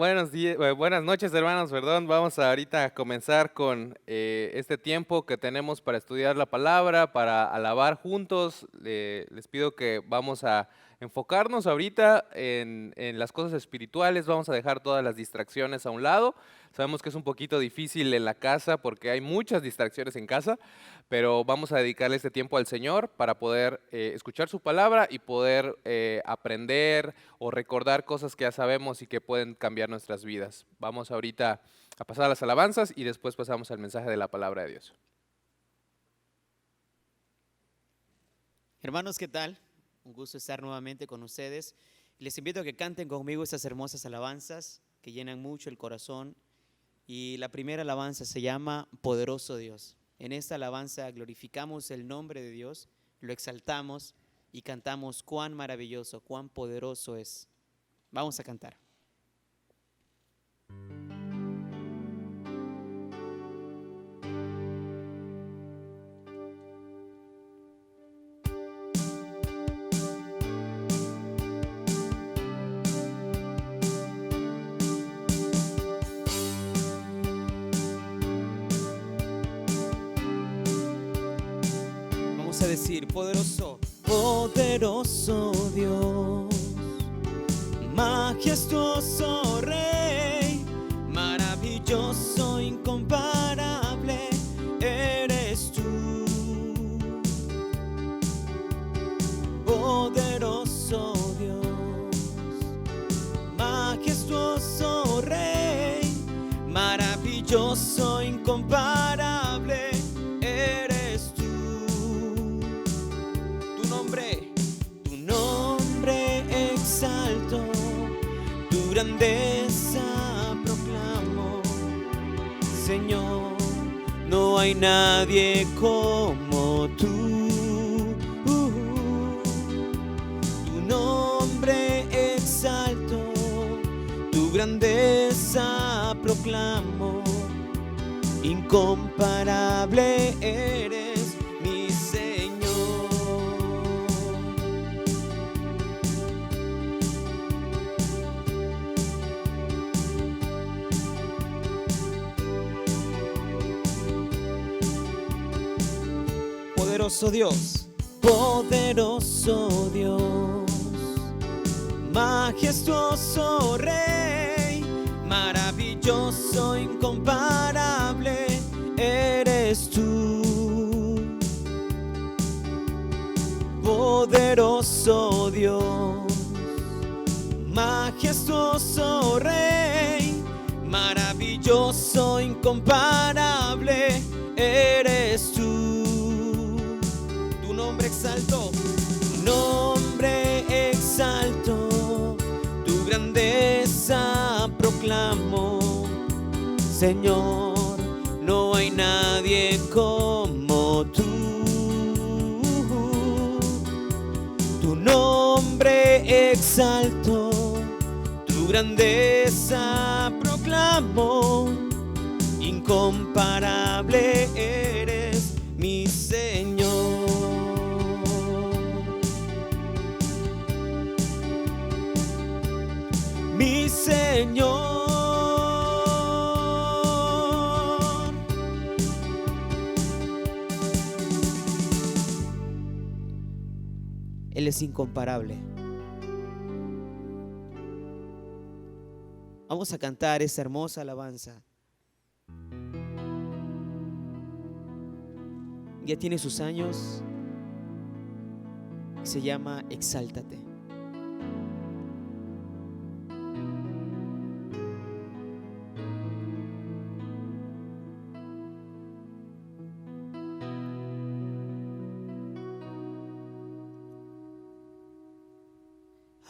Buenas noches, hermanos, perdón. Vamos a ahorita a comenzar con este tiempo que tenemos para estudiar la palabra, para alabar juntos. Les pido que vamos a enfocarnos ahorita en las cosas espirituales, vamos a dejar todas las distracciones a un lado. Sabemos que es un poquito difícil en la casa porque hay muchas distracciones en casa, pero vamos a dedicarle este tiempo al Señor para poder escuchar su palabra y poder aprender o recordar cosas que ya sabemos y que pueden cambiar nuestras vidas. Vamos ahorita a pasar a las alabanzas y después pasamos al mensaje de la palabra de Dios. Hermanos, ¿qué tal? Un gusto estar nuevamente con ustedes. Les invito a que canten conmigo estas hermosas alabanzas que llenan mucho el corazón. Y la primera alabanza se llama Poderoso Dios. En esta alabanza glorificamos el nombre de Dios, lo exaltamos y cantamos cuán maravilloso, cuán poderoso es. Vamos a cantar. Vamos a decir, poderoso, poderoso Dios, majestuoso Rey, maravilloso, incomparable, eres tú. Poderoso Dios, majestuoso Rey, maravilloso, incomparable, eres tú. Tu nombre exalto, tu grandeza proclamo. Señor, no hay nadie como tú. Tu nombre exalto, tu grandeza proclamo. Incomparable eres mi Señor. Poderoso Dios, poderoso Dios, majestuoso Rey, maravilloso, incomparable, eres tú. Poderoso Dios, majestuoso Rey, maravilloso, incomparable, eres tú. Tu nombre exalto, tu grandeza proclamo. Señor, no hay nadie como tú. Tu nombre exalto, tu grandeza proclamo. Incomparable eres mi Señor. Mi Señor. Él es incomparable. Vamos a cantar esta hermosa alabanza. Ya tiene sus años y se llama Exáltate.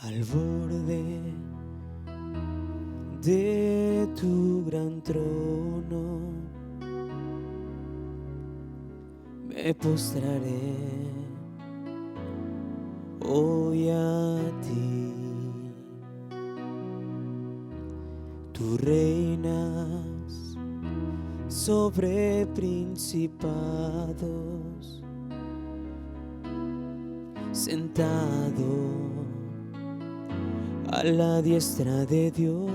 Al borde de tu gran trono me postraré hoy a ti. Tú reinas sobre principados, sentado a la diestra de Dios.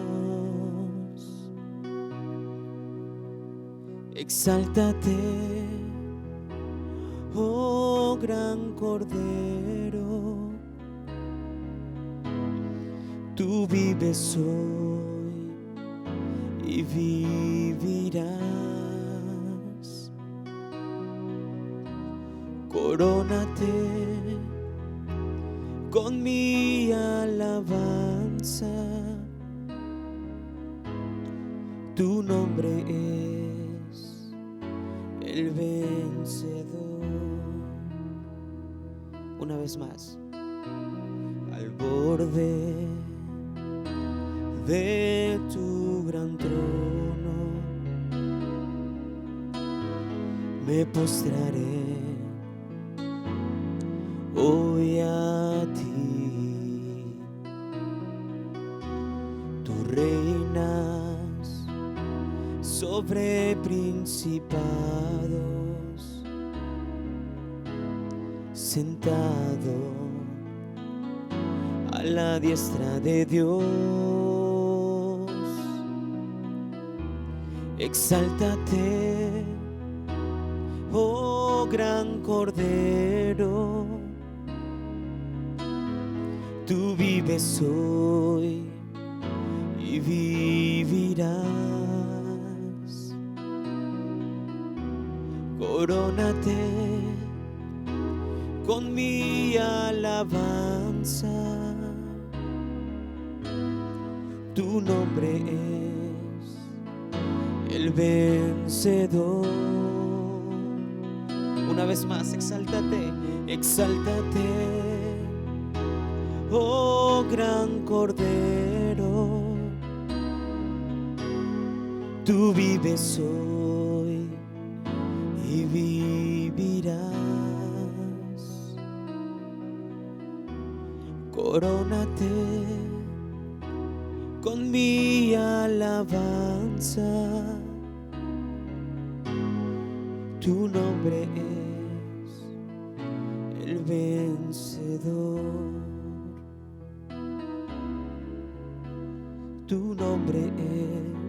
Exáltate, oh gran Cordero, tú vives hoy y vivirás. Corónate con mi alabanza, tu nombre es el vencedor. Una vez más, al borde de tu gran trono me postraré hoy a ti. Tú reinas sobre principados, sentado a la diestra de Dios. Exáltate, oh gran Cordero, tú vives hoy y vivirás. Corónate con mi alabanza, tu nombre es el vencedor. Una vez más, exáltate, exáltate, oh gran Cordero, tú vives hoy y vivirás. Corónate con mi alabanza, tu nombre es el vencedor. Tu nombre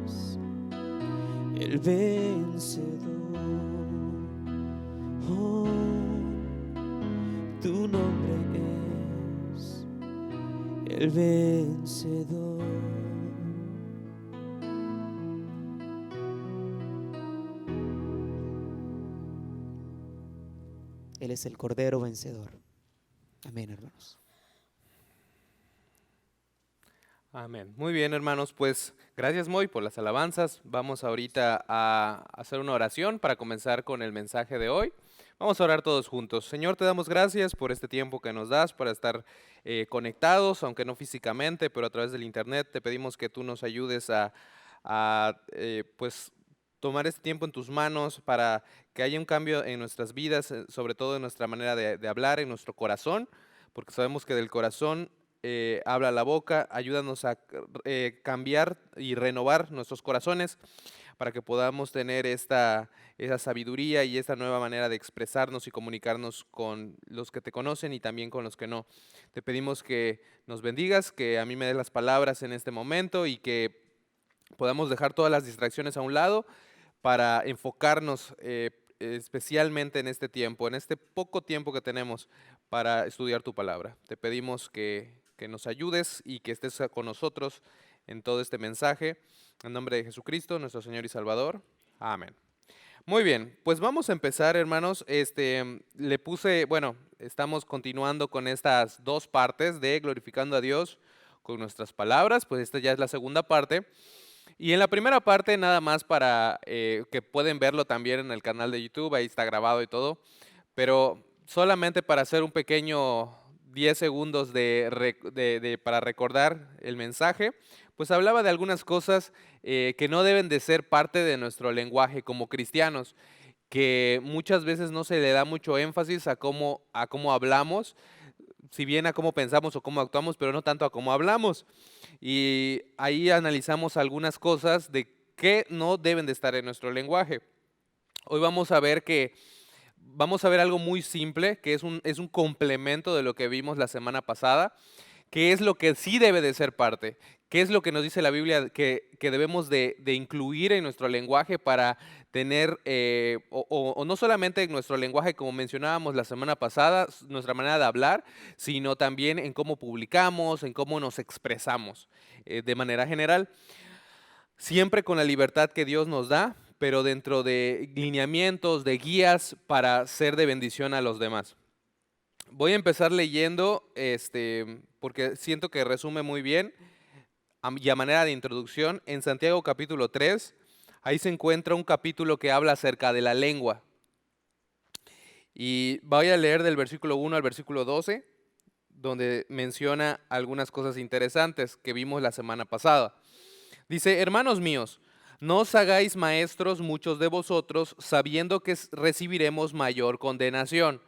es el vencedor. Oh, tu nombre es el vencedor. Él es el Cordero vencedor. Amén, hermanos. Amén. Muy bien, hermanos, pues gracias, Moy, por las alabanzas. Vamos ahorita a hacer una oración para comenzar con el mensaje de hoy. Vamos a orar todos juntos. Señor, te damos gracias por este tiempo que nos das para estar conectados, aunque no físicamente, pero a través del internet. Te pedimos que tú nos ayudes pues tomar este tiempo en tus manos para que haya un cambio en nuestras vidas, sobre todo en nuestra manera de hablar, en nuestro corazón, porque sabemos que del corazón habla la boca. Ayúdanos a cambiar y renovar nuestros corazones para que podamos tener esa sabiduría y esta nueva manera de expresarnos y comunicarnos con los que te conocen y también con los que no. Te pedimos que nos bendigas, que a mí me des las palabras en este momento y que podamos dejar todas las distracciones a un lado para enfocarnos especialmente en este tiempo, en este poco tiempo que tenemos para estudiar tu palabra. Te pedimos que nos ayudes y que estés con nosotros en todo este mensaje. En nombre de Jesucristo, nuestro Señor y Salvador. Amén. Muy bien, pues vamos a empezar, hermanos. Estamos continuando con estas dos partes de glorificando a Dios con nuestras palabras. Pues esta ya es la segunda parte. Y en la primera parte, nada más para que pueden verlo también en el canal de YouTube, ahí está grabado y todo, pero solamente para hacer un pequeño 10 segundos para recordar el mensaje, pues hablaba de algunas cosas que no deben de ser parte de nuestro lenguaje como cristianos, que muchas veces no se le da mucho énfasis a cómo hablamos, si bien a cómo pensamos o cómo actuamos, pero no tanto a cómo hablamos. Y ahí analizamos algunas cosas de que no deben de estar en nuestro lenguaje. Hoy vamos a ver algo muy simple, que es un complemento de lo que vimos la semana pasada, ¿Qué es lo que sí debe de ser parte? ¿Qué es lo que nos dice la Biblia que debemos de incluir en nuestro lenguaje para tener, o no solamente en nuestro lenguaje, como mencionábamos la semana pasada, nuestra manera de hablar, sino también en cómo publicamos, en cómo nos expresamos, de manera general, siempre con la libertad que Dios nos da, pero dentro de lineamientos, de guías para ser de bendición a los demás. Voy a empezar leyendo, porque siento que resume muy bien y a manera de introducción, en Santiago capítulo 3, ahí se encuentra un capítulo que habla acerca de la lengua. Y voy a leer del versículo 1 al versículo 12, donde menciona algunas cosas interesantes que vimos la semana pasada. Dice: hermanos míos, no os hagáis maestros muchos de vosotros, sabiendo que recibiremos mayor condenación.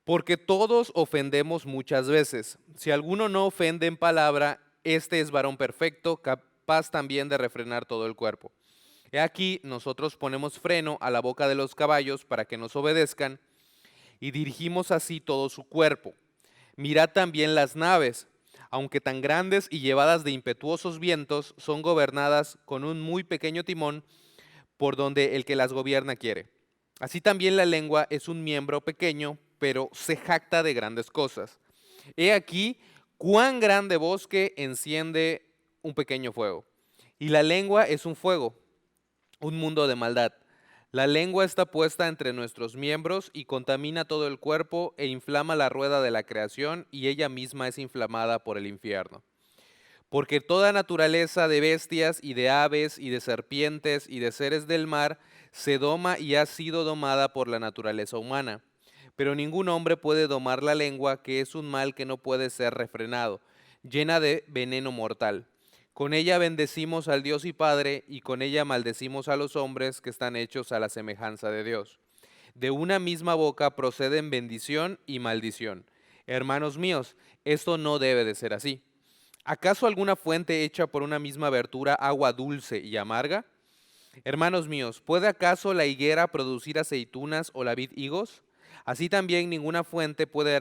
Porque todos ofendemos muchas veces. Si alguno no ofende en palabra, este es varón perfecto, capaz también de refrenar todo el cuerpo. He aquí, nosotros ponemos freno a la boca de los caballos para que nos obedezcan y dirigimos así todo su cuerpo. Mirad también las naves, aunque tan grandes y llevadas de impetuosos vientos, son gobernadas con un muy pequeño timón por donde el que las gobierna quiere. Así también la lengua es un miembro pequeño, pero se jacta de grandes cosas. He aquí cuán grande bosque enciende un pequeño fuego. Y la lengua es un fuego, un mundo de maldad. La lengua está puesta entre nuestros miembros y contamina todo el cuerpo e inflama la rueda de la creación, y ella misma es inflamada por el infierno. Porque toda naturaleza de bestias y de aves y de serpientes y de seres del mar se doma y ha sido domada por la naturaleza humana. Pero ningún hombre puede domar la lengua, que es un mal que no puede ser refrenado, llena de veneno mortal. Con ella bendecimos al Dios y Padre, y con ella maldecimos a los hombres que están hechos a la semejanza de Dios. De una misma boca proceden bendición y maldición. Hermanos míos, esto no debe de ser así. ¿Acaso alguna fuente hecha por una misma abertura agua dulce y amarga? Hermanos míos, ¿puede acaso la higuera producir aceitunas o la vid higos? Así también ninguna fuente puede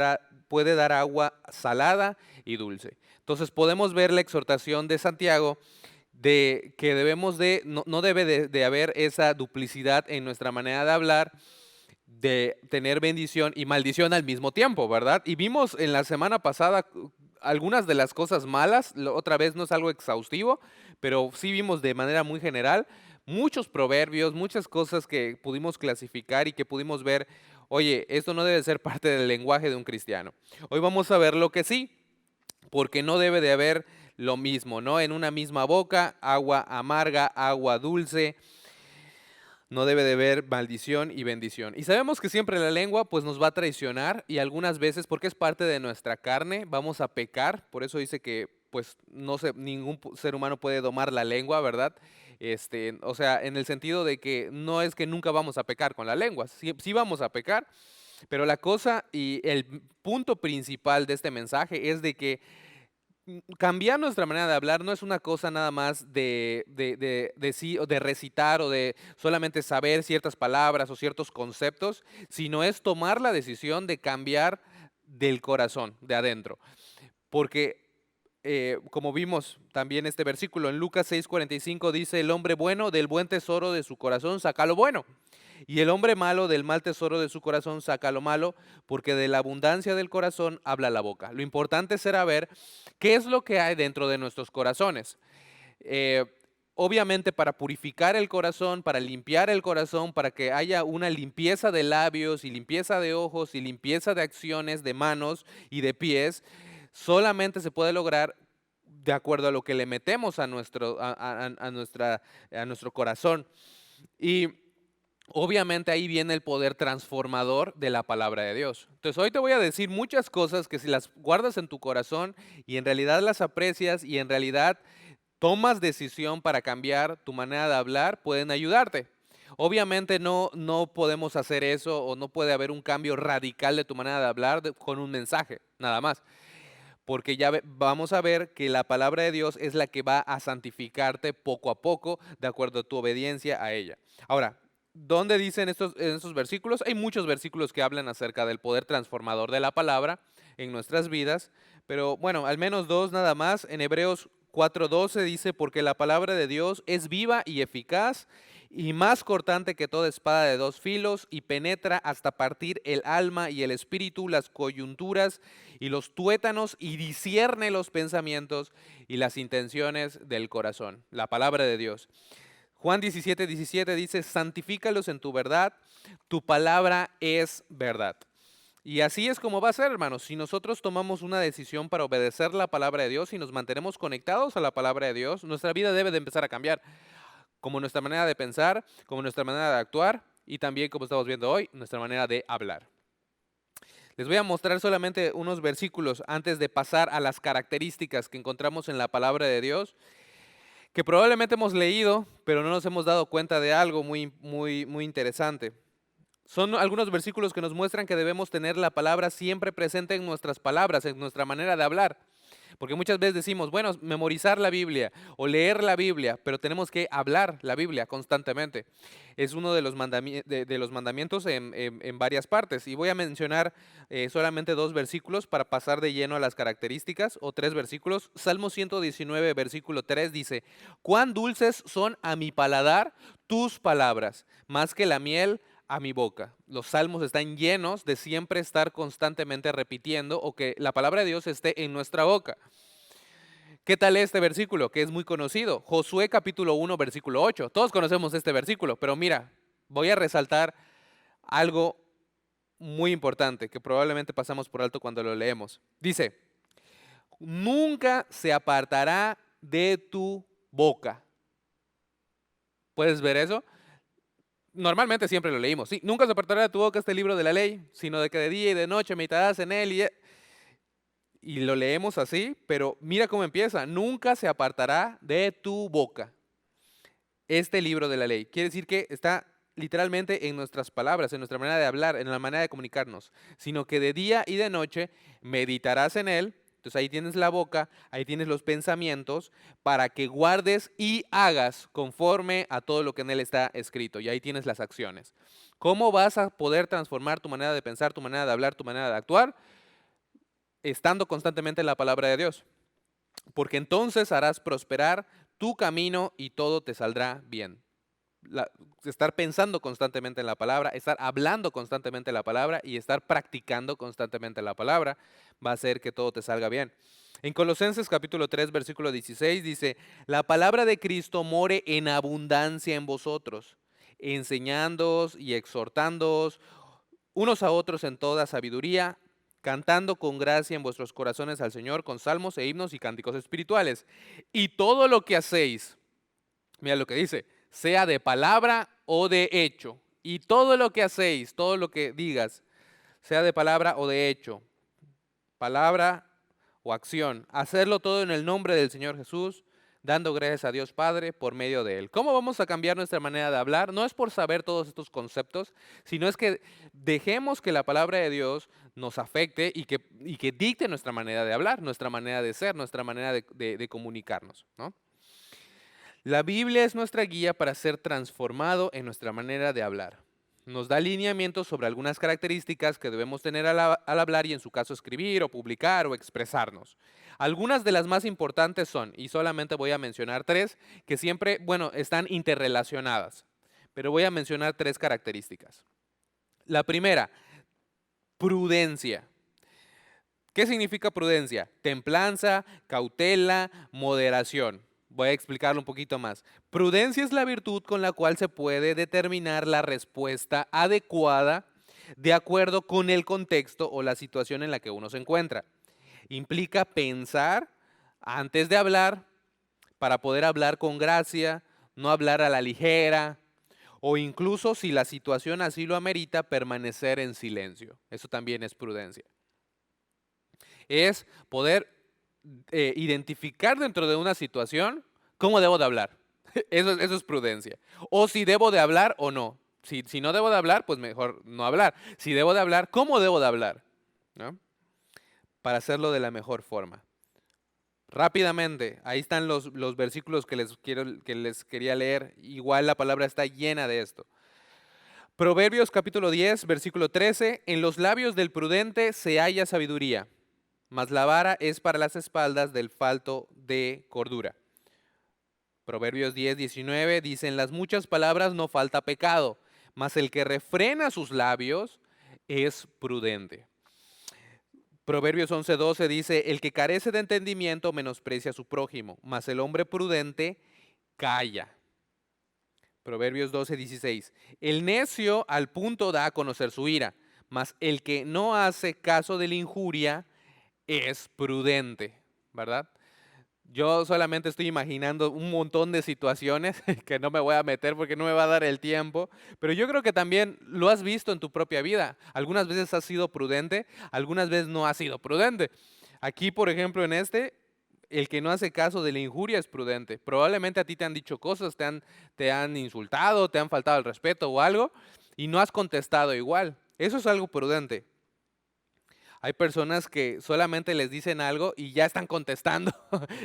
dar agua salada y dulce. Entonces podemos ver la exhortación de Santiago de que debemos no debe de haber esa duplicidad en nuestra manera de hablar, de tener bendición y maldición al mismo tiempo, ¿verdad? Y vimos en la semana pasada algunas de las cosas malas, otra vez no es algo exhaustivo, pero sí vimos de manera muy general muchos proverbios, muchas cosas que pudimos clasificar y que pudimos ver, oye, esto no debe ser parte del lenguaje de un cristiano. Hoy vamos a ver lo que sí, porque no debe de haber lo mismo, ¿no? En una misma boca, agua amarga, agua dulce. No debe de haber maldición y bendición. Y sabemos que siempre la lengua pues nos va a traicionar, y algunas veces, porque es parte de nuestra carne, vamos a pecar. Por eso dice que pues no se, ningún ser humano puede domar la lengua, ¿verdad? O sea, en el sentido de que no es que nunca vamos a pecar con la lengua, sí, sí vamos a pecar, pero la cosa y el punto principal de este mensaje es de que cambiar nuestra manera de hablar no es una cosa nada más de sí, o de recitar, o de solamente saber ciertas palabras o ciertos conceptos, sino es tomar la decisión de cambiar del corazón, de adentro. Porque, como vimos también este versículo en Lucas 6:45 dice: el hombre bueno del buen tesoro de su corazón saca lo bueno, y el hombre malo del mal tesoro de su corazón saca lo malo, porque de la abundancia del corazón habla la boca. Lo importante será ver qué es lo que hay dentro de nuestros corazones. Eh, Obviamente, para purificar el corazón, para limpiar el corazón, para que haya una limpieza de labios y limpieza de ojos y limpieza de acciones, de manos y de pies, solamente se puede lograr de acuerdo a lo que le metemos a nuestro corazón. Y obviamente ahí viene el poder transformador de la palabra de Dios. Entonces hoy te voy a decir muchas cosas que si las guardas en tu corazón y en realidad las aprecias y en realidad tomas decisión para cambiar tu manera de hablar, pueden ayudarte. Obviamente no podemos hacer eso, o no puede haber un cambio radical de tu manera de hablar con un mensaje, nada más. Porque ya vamos a ver que la palabra de Dios es la que va a santificarte poco a poco, de acuerdo a tu obediencia a ella. Ahora, ¿dónde dicen en estos versículos? Hay muchos versículos que hablan acerca del poder transformador de la palabra. en nuestras vidas, pero bueno, al menos dos nada más. En Hebreos 4:12 dice, porque la palabra de Dios es viva y eficaz y más cortante que toda espada de dos filos y penetra hasta partir el alma y el espíritu, las coyunturas y los tuétanos y discierne los pensamientos y las intenciones del corazón. La palabra de Dios. Juan 17:17 dice, santifícalos en tu verdad, tu palabra es verdad. Y así es como va a ser, hermanos. Si nosotros tomamos una decisión para obedecer la palabra de Dios y nos mantenemos conectados a la palabra de Dios, nuestra vida debe de empezar a cambiar, como nuestra manera de pensar, como nuestra manera de actuar y también, como estamos viendo hoy, nuestra manera de hablar. Les voy a mostrar solamente unos versículos antes de pasar a las características que encontramos en la palabra de Dios, que probablemente hemos leído, pero no nos hemos dado cuenta de algo muy interesante. Son algunos versículos que nos muestran que debemos tener la palabra siempre presente en nuestras palabras, en nuestra manera de hablar. Porque muchas veces decimos, bueno, memorizar la Biblia o leer la Biblia, pero tenemos que hablar la Biblia constantemente. Es uno de los, de los mandamientos en varias partes. Y voy a mencionar solamente dos versículos para pasar de lleno a las características, o tres versículos. Salmo 119, versículo 3 dice, cuán dulces son a mi paladar tus palabras, más que la miel a mi boca. Los salmos están llenos de siempre estar constantemente repitiendo o que la palabra de Dios esté en nuestra boca. ¿Qué tal este versículo? Que es muy conocido. Josué capítulo 1, versículo 8. Todos conocemos este versículo, pero mira, voy a resaltar algo muy importante que probablemente pasamos por alto cuando lo leemos. Dice, nunca se apartará de tu boca. ¿Puedes ver eso? Normalmente siempre lo leímos, sí, nunca se apartará de tu boca este libro de la ley, sino de que de día y de noche meditarás en él y lo leemos así, pero mira cómo empieza, nunca se apartará de tu boca este libro de la ley. Quiere decir que está literalmente en nuestras palabras, en nuestra manera de hablar, en la manera de comunicarnos, sino que de día y de noche meditarás en él. Entonces ahí tienes la boca, ahí tienes los pensamientos, para que guardes y hagas conforme a todo lo que en él está escrito. Y ahí tienes las acciones. ¿Cómo vas a poder transformar tu manera de pensar, tu manera de hablar, tu manera de actuar? Estando constantemente en la palabra de Dios. Porque entonces harás prosperar tu camino y todo te saldrá bien. Estar pensando constantemente en la palabra, estar hablando constantemente la palabra y estar practicando constantemente la palabra va a hacer que todo te salga bien. En Colosenses capítulo 3, versículo 16 dice, la palabra de Cristo more en abundancia en vosotros, enseñándoos y exhortándoos unos a otros en toda sabiduría, cantando con gracia en vuestros corazones al Señor con salmos e himnos y cánticos espirituales. Y todo lo que hacéis, mira lo que dice, sea de palabra o de hecho. Y todo lo que hacéis, todo lo que digas, sea de palabra o de hecho, palabra o acción, hacerlo todo en el nombre del Señor Jesús, dando gracias a Dios Padre por medio de Él. ¿Cómo vamos a cambiar nuestra manera de hablar? No es por saber todos estos conceptos, sino es que dejemos que la palabra de Dios nos afecte y que dicte nuestra manera de hablar, nuestra manera de ser, nuestra manera de comunicarnos, ¿no? La Biblia es nuestra guía para ser transformado en nuestra manera de hablar. Nos da lineamientos sobre algunas características que debemos tener al hablar y en su caso escribir o publicar o expresarnos. Algunas de las más importantes son, y solamente voy a mencionar tres, que siempre, bueno, están interrelacionadas, pero voy a mencionar tres características. La primera, prudencia. ¿Qué significa prudencia? Templanza, cautela, moderación. Voy a explicarlo un poquito más. Prudencia es la virtud con la cual se puede determinar la respuesta adecuada de acuerdo con el contexto o la situación en la que uno se encuentra. Implica pensar antes de hablar para poder hablar con gracia, no hablar a la ligera o incluso si la situación así lo amerita, permanecer en silencio. Eso también es prudencia. Es poder identificar dentro de una situación cómo debo de hablar. Eso es prudencia. O si debo de hablar o no. Si no debo de hablar, pues mejor no hablar. Si debo de hablar, ¿cómo debo de hablar? ¿No? Para hacerlo de la mejor forma. Rápidamente, ahí están los versículos que les quería leer. Igual la palabra está llena de esto. Proverbios capítulo 10, versículo 13. En los labios del prudente se halla sabiduría, mas la vara es para las espaldas del falto de cordura. Proverbios 10:19 dice: en las muchas palabras no falta pecado, mas el que refrena sus labios es prudente. Proverbios 11:12 dice: el que carece de entendimiento menosprecia a su prójimo, mas el hombre prudente calla. Proverbios 12:16: el necio al punto da a conocer su ira, mas el que no hace caso de la injuria es prudente, ¿verdad? Yo solamente estoy imaginando un montón de situaciones que no me voy a meter porque no me va a dar el tiempo, pero yo creo que también lo has visto en tu propia vida. Algunas veces has sido prudente, algunas veces no has sido prudente. Aquí, por ejemplo, en el que no hace caso de la injuria es prudente. Probablemente a ti te han dicho cosas, te han insultado, te han faltado el respeto o algo, y no has contestado igual. Eso es algo prudente. Hay personas que solamente les dicen algo y ya están contestando,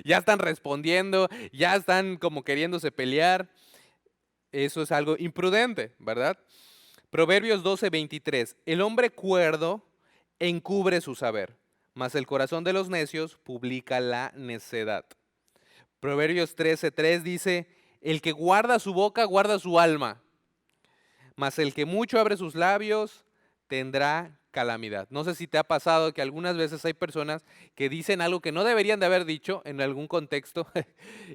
ya están respondiendo, ya están como queriéndose pelear. Eso es algo imprudente, ¿verdad? Proverbios 12:23. El hombre cuerdo encubre su saber, mas el corazón de los necios publica la necedad. Proverbios 13:3 dice: el que guarda su boca guarda su alma, mas el que mucho abre sus labios tendrá calamidad. No sé si te ha pasado que algunas veces hay personas que dicen algo que no deberían de haber dicho en algún contexto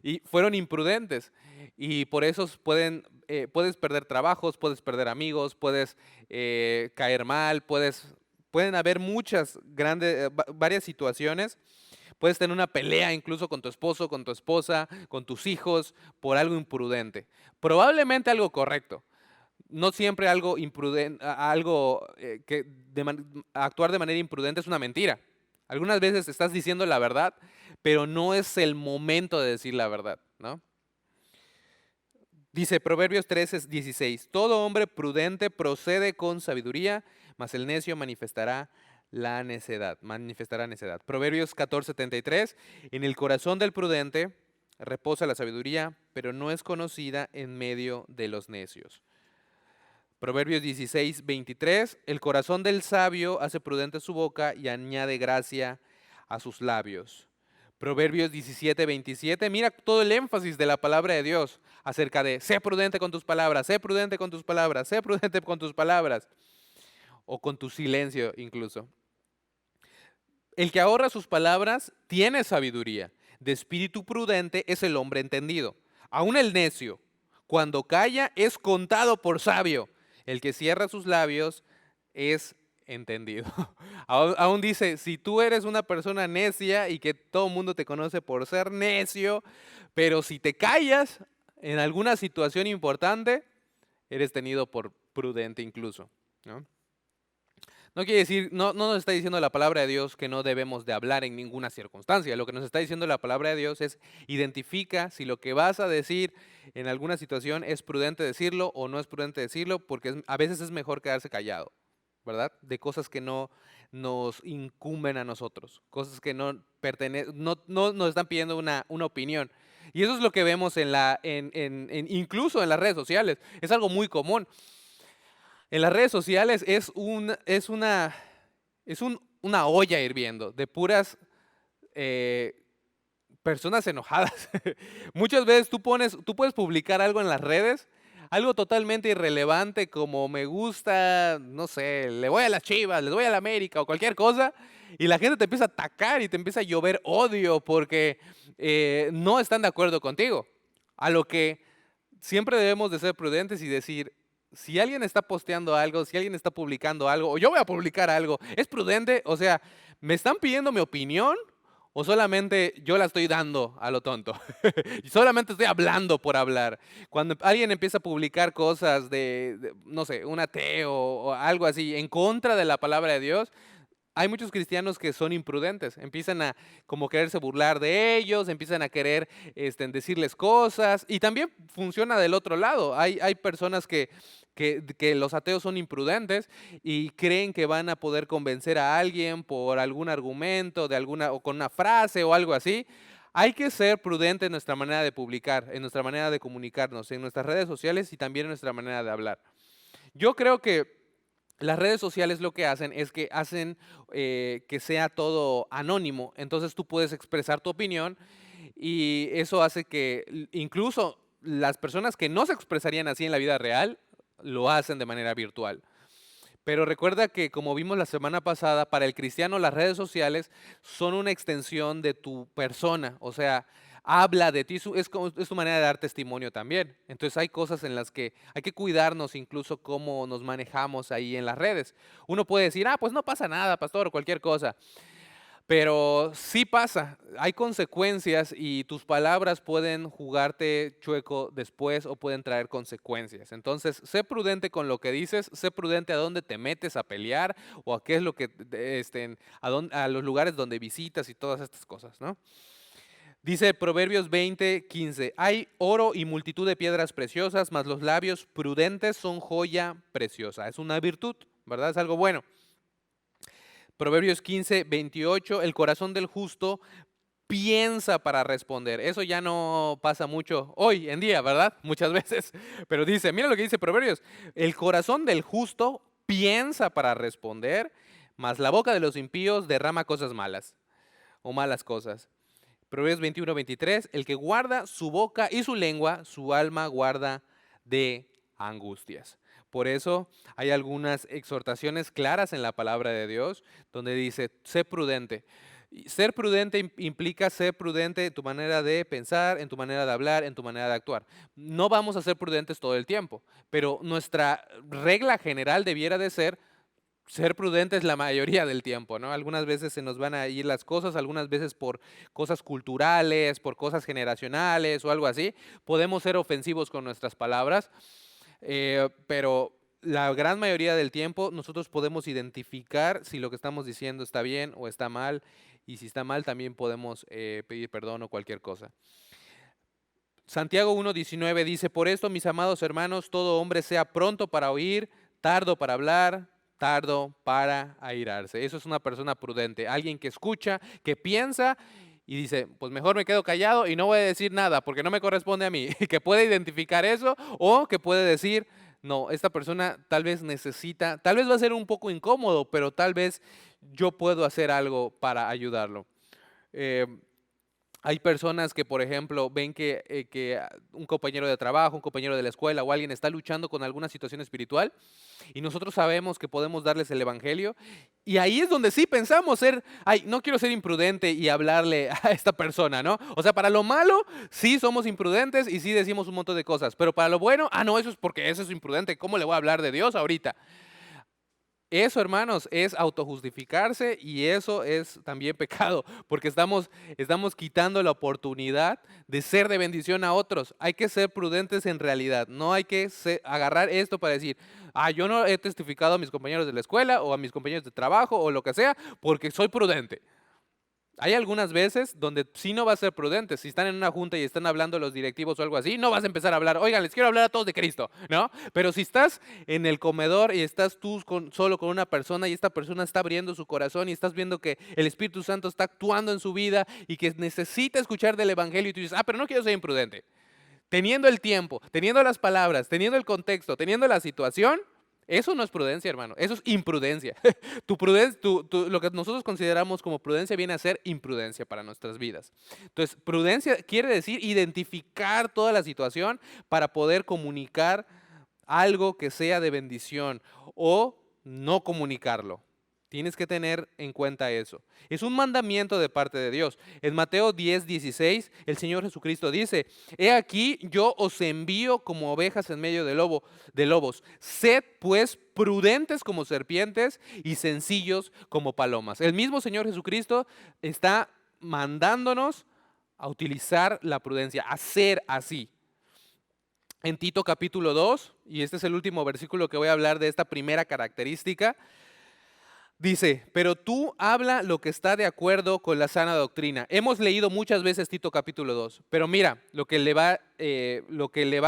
y fueron imprudentes y por eso puedes perder trabajos, puedes perder amigos, puedes caer mal, pueden haber varias situaciones. Puedes tener una pelea incluso con tu esposo, con tu esposa, con tus hijos por algo imprudente. Probablemente algo correcto, no siempre algo imprudente, actuar de manera imprudente es una mentira. Algunas veces estás diciendo la verdad, pero no es el momento de decir la verdad, ¿no? Dice Proverbios 13:16: todo hombre prudente procede con sabiduría, mas el necio manifestará necedad. Proverbios 14:73: en el corazón del prudente reposa la sabiduría, pero no es conocida en medio de los necios. Proverbios 16:23: el corazón del sabio hace prudente su boca y añade gracia a sus labios. Proverbios 17:27, mira todo el énfasis de la palabra de Dios acerca de sé prudente con tus palabras, sé prudente con tus palabras, sé prudente con tus palabras, o con tu silencio incluso. El que ahorra sus palabras tiene sabiduría, de espíritu prudente es el hombre entendido. Aún el necio, cuando calla, es contado por sabio. El que cierra sus labios es entendido. Aún dice, si tú eres una persona necia y que todo el mundo te conoce por ser necio, pero si te callas en alguna situación importante, eres tenido por prudente incluso, ¿no? No quiere decir, no nos está diciendo la palabra de Dios que no debemos de hablar en ninguna circunstancia. Lo que nos está diciendo la palabra de Dios es identifica si lo que vas a decir en alguna situación es prudente decirlo o no es prudente decirlo, porque a veces es mejor quedarse callado, ¿verdad? De cosas que no nos incumben a nosotros, cosas que no nos están pidiendo una opinión. Y eso es lo que vemos incluso en las redes sociales. Es algo muy común. En las redes sociales una olla hirviendo de puras personas enojadas. Muchas veces tú puedes publicar algo en las redes, algo totalmente irrelevante como me gusta, no sé, le voy a las Chivas, les voy a la América o cualquier cosa, y la gente te empieza a atacar y te empieza a llover odio porque no están de acuerdo contigo. A lo que siempre debemos de ser prudentes y decir, si alguien está posteando algo, si alguien está publicando algo, o yo voy a publicar algo, ¿es prudente? O sea, ¿me están pidiendo mi opinión o solamente yo la estoy dando a lo tonto? Y solamente estoy hablando por hablar. Cuando alguien empieza a publicar cosas no sé, un ateo o algo así en contra de la palabra de Dios, hay muchos cristianos que son imprudentes, empiezan a como quererse burlar de ellos, empiezan a querer decirles cosas y también funciona del otro lado. Hay personas que los ateos son imprudentes y creen que van a poder convencer a alguien por algún argumento, o con una frase o algo así. Hay que ser prudente en nuestra manera de publicar, en nuestra manera de comunicarnos, en nuestras redes sociales y también en nuestra manera de hablar. Yo creo que Las redes sociales lo que hacen es que hacen que sea todo anónimo, entonces tú puedes expresar tu opinión y eso hace que incluso las personas que no se expresarían así en la vida real, lo hacen de manera virtual. Pero recuerda que, como vimos la semana pasada, para el cristiano las redes sociales son una extensión de tu persona, o sea, habla de ti, es tu manera de dar testimonio también. Entonces hay cosas en las que hay que cuidarnos, incluso cómo nos manejamos ahí en las redes. Uno puede decir, pues no pasa nada, pastor, o cualquier cosa. Pero sí pasa, hay consecuencias y tus palabras pueden jugarte chueco después o pueden traer consecuencias. Entonces, sé prudente con lo que dices, sé prudente a dónde te metes a pelear o a qué es lo que, a los lugares donde visitas y todas estas cosas, ¿no? Dice Proverbios 20:15, hay oro y multitud de piedras preciosas, mas los labios prudentes son joya preciosa. Es una virtud, ¿verdad? Es algo bueno. Proverbios 15:28, el corazón del justo piensa para responder. Eso ya no pasa mucho hoy en día, ¿verdad? Muchas veces. Pero dice, mira lo que dice Proverbios, el corazón del justo piensa para responder, mas la boca de los impíos derrama cosas malas o malas cosas. Proverbios 21:23, el que guarda su boca y su lengua, su alma guarda de angustias. Por eso hay algunas exhortaciones claras en la palabra de Dios donde dice, sé prudente. Y ser prudente implica ser prudente en tu manera de pensar, en tu manera de hablar, en tu manera de actuar. No vamos a ser prudentes todo el tiempo, pero nuestra regla general debiera de ser prudentes la mayoría del tiempo, ¿no? Algunas veces se nos van a ir las cosas, algunas veces por cosas culturales, por cosas generacionales o algo así. Podemos ser ofensivos con nuestras palabras, pero la gran mayoría del tiempo nosotros podemos identificar si lo que estamos diciendo está bien o está mal, y si está mal también podemos pedir perdón o cualquier cosa. Santiago 1:19 dice, por esto, mis amados hermanos, todo hombre sea pronto para oír, tardo para hablar, tardo para airarse. Eso es una persona prudente, alguien que escucha, que piensa y dice, pues mejor me quedo callado y no voy a decir nada porque no me corresponde a mí. Que puede identificar eso o que puede decir, no, esta persona tal vez necesita, tal vez va a ser un poco incómodo, pero tal vez yo puedo hacer algo para ayudarlo. Eh, Hay personas que, por ejemplo, ven que un compañero de trabajo, un compañero de la escuela o alguien está luchando con alguna situación espiritual y nosotros sabemos que podemos darles el evangelio y ahí es donde sí pensamos no quiero ser imprudente y hablarle a esta persona, ¿no? O sea, para lo malo sí somos imprudentes y sí decimos un montón de cosas, pero para lo bueno, no, eso es porque eso es imprudente, ¿cómo le voy a hablar de Dios ahorita? Eso, hermanos, es autojustificarse y eso es también pecado, porque estamos quitando la oportunidad de ser de bendición a otros. Hay que ser prudentes en realidad, no hay que agarrar esto para decir, yo no he testificado a mis compañeros de la escuela o a mis compañeros de trabajo o lo que sea, porque soy prudente. Hay algunas veces donde sí no va a ser prudente. Si están en una junta y están hablando los directivos o algo así, no vas a empezar a hablar, oigan, les quiero hablar a todos de Cristo, ¿no? Pero si estás en el comedor y estás tú solo con una persona y esta persona está abriendo su corazón y estás viendo que el Espíritu Santo está actuando en su vida y que necesita escuchar del Evangelio y tú dices, pero no quiero ser imprudente. Teniendo el tiempo, teniendo las palabras, teniendo el contexto, teniendo la situación, eso no es prudencia, hermano, eso es imprudencia. Lo que nosotros consideramos como prudencia viene a ser imprudencia para nuestras vidas. Entonces, prudencia quiere decir identificar toda la situación para poder comunicar algo que sea de bendición o no comunicarlo. Tienes que tener en cuenta eso. Es un mandamiento de parte de Dios. En Mateo 10:16, el Señor Jesucristo dice, he aquí yo os envío como ovejas en medio de lobos. Sed pues prudentes como serpientes y sencillos como palomas. El mismo Señor Jesucristo está mandándonos a utilizar la prudencia, a ser así. En Tito capítulo 2, y este es el último versículo que voy a hablar de esta primera característica, dice, pero tú habla lo que está de acuerdo con la sana doctrina. Hemos leído muchas veces Tito capítulo 2, pero mira lo que le va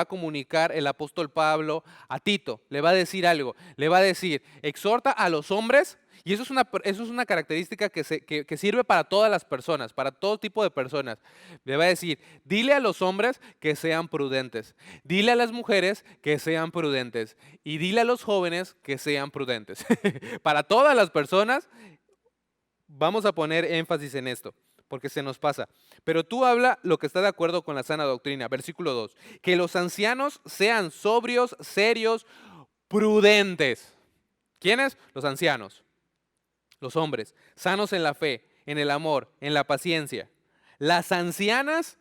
a comunicar el apóstol Pablo a Tito. Le va a decir algo, le va a decir, exhorta a los hombres Y eso es una característica que sirve para todas las personas, para todo tipo de personas. Le va a decir, dile a los hombres que sean prudentes, dile a las mujeres que sean prudentes y dile a los jóvenes que sean prudentes. Para todas las personas vamos a poner énfasis en esto, porque se nos pasa. Pero tú habla lo que está de acuerdo con la sana doctrina. Versículo 2. Que los ancianos sean sobrios, serios, prudentes. ¿Quiénes? Los ancianos, los hombres, sanos en la fe, en el amor, en la paciencia. Las ancianas,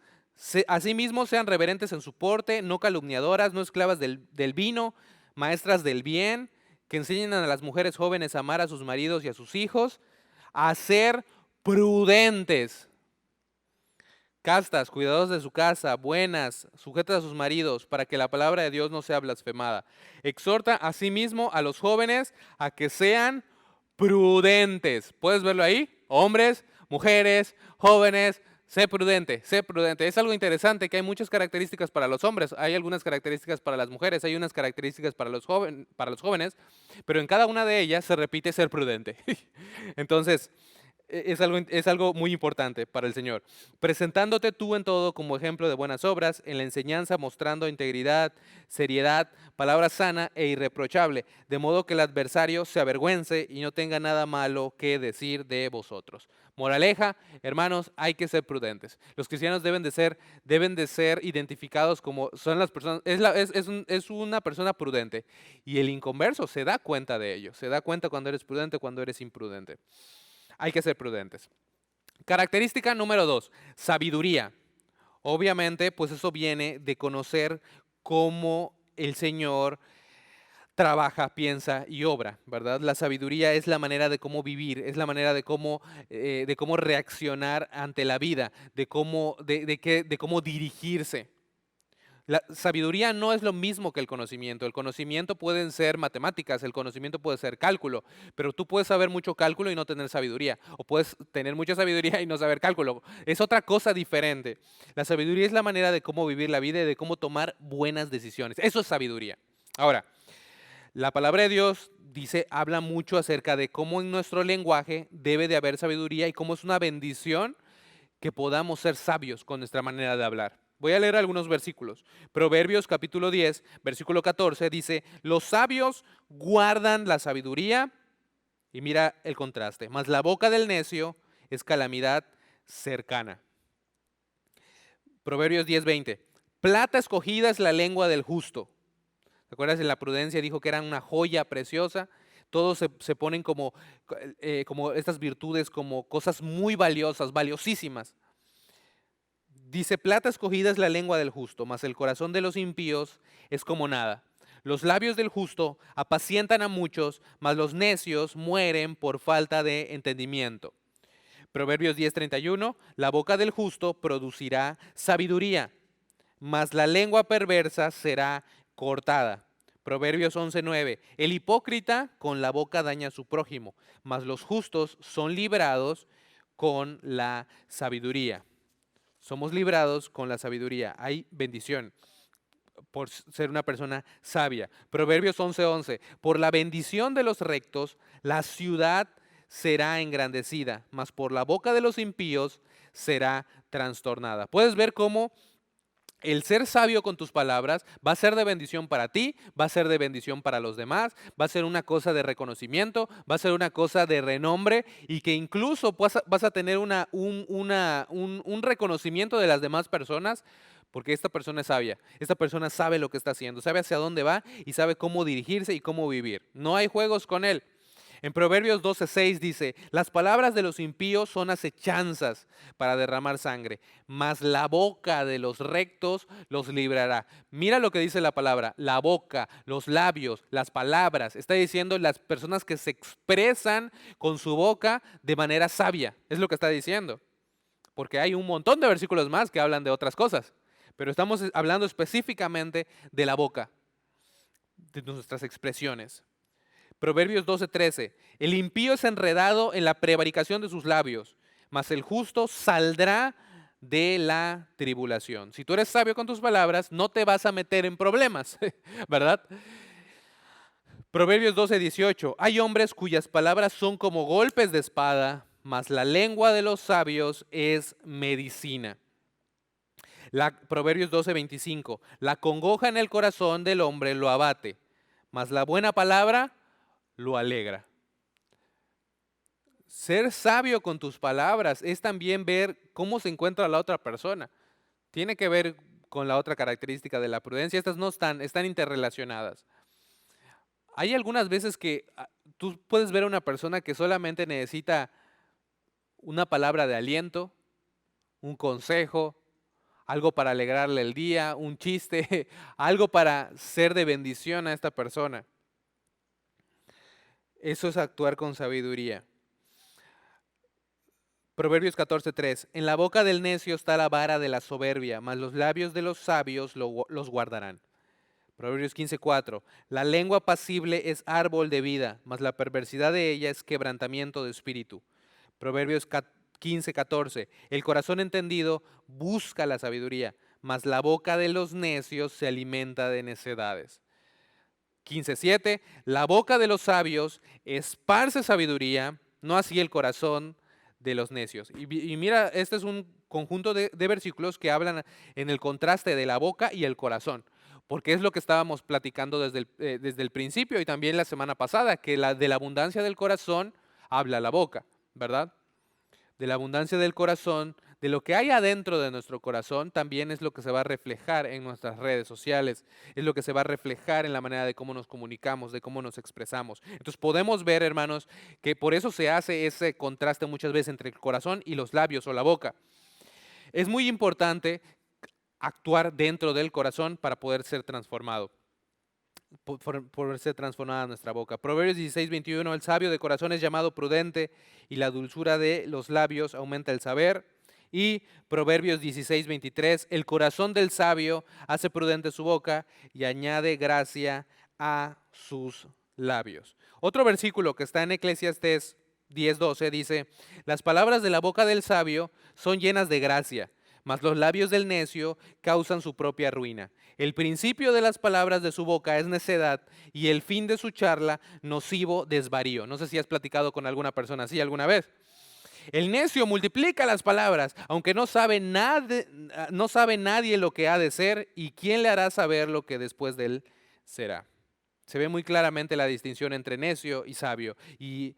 asimismo, sean reverentes en su porte, no calumniadoras, no esclavas del vino, maestras del bien, que enseñen a las mujeres jóvenes a amar a sus maridos y a sus hijos, a ser prudentes, castas, cuidados de su casa, buenas, sujetas a sus maridos, para que la palabra de Dios no sea blasfemada. Exhorta asimismo a los jóvenes a que sean prudentes. ¿Puedes verlo ahí? Hombres, mujeres, jóvenes, sé prudente, sé prudente. Es algo interesante que hay muchas características para los hombres, hay algunas características para las mujeres, hay unas características para los jóvenes, pero en cada una de ellas se repite ser prudente. Entonces, es algo muy importante para el Señor. Presentándote tú en todo como ejemplo de buenas obras, en la enseñanza mostrando integridad, seriedad, palabra sana e irreprochable, de modo que el adversario se avergüence y no tenga nada malo que decir de vosotros. Moraleja, hermanos, hay que ser prudentes. Los cristianos deben de ser identificados como son las personas, es una persona prudente. Y el inconverso se da cuenta de ello, se da cuenta cuando eres prudente, cuando eres imprudente. Hay que ser prudentes. Característica número 2, sabiduría. Obviamente, pues eso viene de conocer cómo el Señor trabaja, piensa y obra, ¿verdad? La sabiduría es la manera de cómo vivir, es la manera de cómo reaccionar ante la vida, de cómo dirigirse. La sabiduría no es lo mismo que el conocimiento. El conocimiento pueden ser matemáticas, el conocimiento puede ser cálculo, pero tú puedes saber mucho cálculo y no tener sabiduría, o puedes tener mucha sabiduría y no saber cálculo. Es otra cosa diferente. La sabiduría es la manera de cómo vivir la vida y de cómo tomar buenas decisiones. Eso es sabiduría. Ahora, la palabra de Dios habla mucho acerca de cómo en nuestro lenguaje debe de haber sabiduría y cómo es una bendición que podamos ser sabios con nuestra manera de hablar. Voy a leer algunos versículos. Proverbios capítulo 10, versículo 14 dice, los sabios guardan la sabiduría, y mira el contraste, mas la boca del necio es calamidad cercana. Proverbios 10, 20, plata escogida es la lengua del justo. ¿Te acuerdas? En la prudencia dijo que eran una joya preciosa. Todos se ponen como estas virtudes, como cosas muy valiosas, valiosísimas. Dice, plata escogida es la lengua del justo, mas el corazón de los impíos es como nada. Los labios del justo apacientan a muchos, mas los necios mueren por falta de entendimiento. Proverbios 10:31, la boca del justo producirá sabiduría, mas la lengua perversa será cortada. Proverbios 11:9, el hipócrita con la boca daña a su prójimo, mas los justos son librados con la sabiduría. Somos librados con la sabiduría. Hay bendición por ser una persona sabia. Proverbios 11:11. Por la bendición de los rectos, la ciudad será engrandecida, mas por la boca de los impíos será trastornada. Puedes ver cómo el ser sabio con tus palabras va a ser de bendición para ti, va a ser de bendición para los demás, va a ser una cosa de reconocimiento, va a ser una cosa de renombre y que incluso vas a tener un reconocimiento de las demás personas porque esta persona es sabia, esta persona sabe lo que está haciendo, sabe hacia dónde va y sabe cómo dirigirse y cómo vivir. No hay juegos con él. En Proverbios 12:6 dice, las palabras de los impíos son acechanzas para derramar sangre, mas la boca de los rectos los librará. Mira lo que dice la palabra, la boca, los labios, las palabras. Está diciendo las personas que se expresan con su boca de manera sabia. Es lo que está diciendo. Porque hay un montón de versículos más que hablan de otras cosas. Pero estamos hablando específicamente de la boca, de nuestras expresiones. Proverbios 12:13, el impío es enredado en la prevaricación de sus labios, mas el justo saldrá de la tribulación. Si tú eres sabio con tus palabras, no te vas a meter en problemas, ¿verdad? Proverbios 12:18. Hay hombres cuyas palabras son como golpes de espada, mas la lengua de los sabios es medicina. Proverbios 12:25. La congoja en el corazón del hombre lo abate, mas la buena palabra lo alegra. Ser sabio con tus palabras es también ver cómo se encuentra la otra persona. Tiene que ver con la otra característica de la prudencia. Estas no están interrelacionadas. Hay algunas veces que tú puedes ver a una persona que solamente necesita una palabra de aliento, un consejo, algo para alegrarle el día, un chiste, algo para ser de bendición a esta persona. Eso es actuar con sabiduría. Proverbios 14:3. En la boca del necio está la vara de la soberbia, mas los labios de los sabios los guardarán. Proverbios 15:4. La lengua pasible es árbol de vida, mas la perversidad de ella es quebrantamiento de espíritu. Proverbios 15:14. El corazón entendido busca la sabiduría, mas la boca de los necios se alimenta de necedades. 15:7. La boca de los sabios esparce sabiduría, no así el corazón de los necios. Y mira, este es un conjunto de versículos que hablan en el contraste de la boca y el corazón, porque es lo que estábamos platicando desde el principio y también la semana pasada, que de la abundancia del corazón habla la boca, ¿verdad? De la abundancia del corazón, de lo que hay adentro de nuestro corazón, también es lo que se va a reflejar en nuestras redes sociales, es lo que se va a reflejar en la manera de cómo nos comunicamos, de cómo nos expresamos. Entonces podemos ver, hermanos, que por eso se hace ese contraste muchas veces entre el corazón y los labios o la boca. Es muy importante actuar dentro del corazón para poder ser transformado. Por ser transformada nuestra boca. Proverbios 16:21. El sabio de corazón es llamado prudente y la dulzura de los labios aumenta el saber. Y Proverbios 16:23. El corazón del sabio hace prudente su boca y añade gracia a sus labios. Otro versículo que está en Eclesiastés 10:12 dice: las palabras de la boca del sabio son llenas de gracia, mas los labios del necio causan su propia ruina. El principio de las palabras de su boca es necedad y el fin de su charla nocivo desvarío. No sé si has platicado con alguna persona así alguna vez. El necio multiplica las palabras, aunque no sabe nadie lo que ha de ser y quién le hará saber lo que después de él será. Se ve muy claramente la distinción entre necio y sabio y